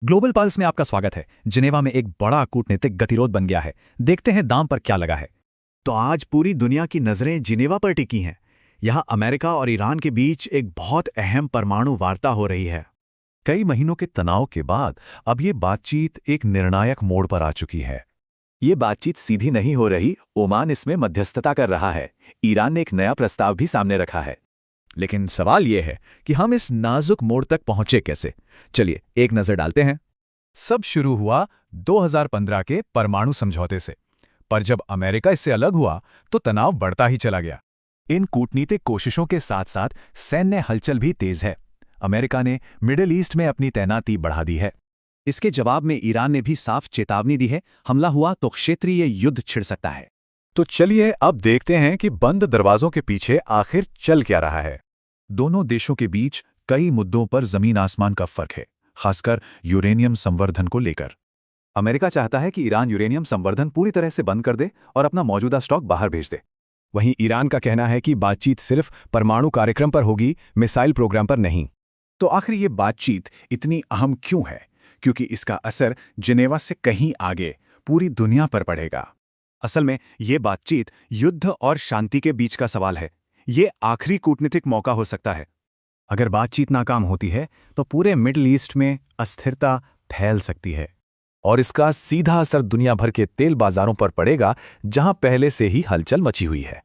Global pulse में आपका स्वागत है। जिनेवा में एक बड़ा कूटनीतिक गतिरोध बन गया है। देखते हैं दाम पर क्या लगा है। तो आज पूरी दुनिया की नजरें जिनेवा पर टिकी हैं। यहाँ अमेरिका और ईरान के बीच एक बहुत अहम परमाणु वार्ता हो रही है। कई महीनों के तनाव के बाद अब ये बातचीत एक निर्णायक मोड़ पर आ चुकी है। ये बातचीत सीधी नहीं हो रही, ओमान इसमें मध्यस्थता कर रहा है। ईरान ने एक नया प्रस्ताव भी सामने रखा है। लेकिन सवाल यह है कि हम इस नाजुक मोड़ तक पहुंचे कैसे। चलिए एक नजर डालते हैं। सब शुरू हुआ 2015 के परमाणु समझौते से, पर जब अमेरिका इससे अलग हुआ तो तनाव बढ़ता ही चला गया। इन कूटनीतिक कोशिशों के साथ साथ सैन्य हलचल भी तेज है। अमेरिका ने मिडिल ईस्ट में अपनी तैनाती बढ़ा दी है। इसके जवाब में ईरान ने भी साफ चेतावनी दी है, हमला हुआ तो क्षेत्रीय युद्ध छिड़ सकता है। तो चलिए अब देखते हैं कि बंद दरवाजों के पीछे आखिर चल क्या रहा है। दोनों देशों के बीच कई मुद्दों पर जमीन आसमान का फर्क है, खासकर यूरेनियम संवर्धन को लेकर। अमेरिका चाहता है कि ईरान यूरेनियम संवर्धन पूरी तरह से बंद कर दे और अपना मौजूदा स्टॉक बाहर भेज दे। वहीं ईरान का कहना है कि बातचीत सिर्फ परमाणु कार्यक्रम पर होगी, मिसाइल प्रोग्राम पर नहीं। तो आखिर ये बातचीत इतनी अहम क्यों है? क्योंकि इसका असर जिनेवा से कहीं आगे पूरी दुनिया पर पड़ेगा। असल में ये बातचीत युद्ध और शांति के बीच का सवाल है। ये आखिरी कूटनीतिक मौका हो सकता है। अगर बातचीत नाकाम होती है तो पूरे मिडिल ईस्ट में अस्थिरता फैल सकती है और इसका सीधा असर दुनिया भर के तेल बाजारों पर पड़ेगा, जहां पहले से ही हलचल मची हुई है।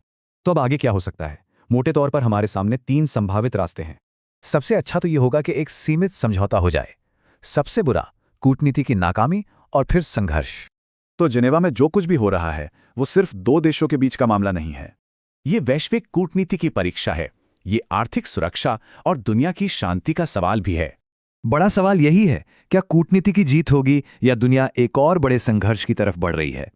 तो अब आगे क्या हो सकता है? मोटे तौर पर हमारे सामने 3 संभावित रास्ते हैं। सबसे अच्छा तो ये होगा कि एक सीमित समझौता हो जाए। सबसे बुरा कूटनीति की नाकामी और फिर संघर्ष। तो जिनेवा में जो कुछ भी हो रहा है वो सिर्फ 2 देशों के बीच का मामला नहीं है। ये वैश्विक कूटनीति की परीक्षा है। ये आर्थिक सुरक्षा और दुनिया की शांति का सवाल भी है। बड़ा सवाल यही है, क्या कूटनीति की जीत होगी या दुनिया एक और बड़े संघर्ष की तरफ बढ़ रही है?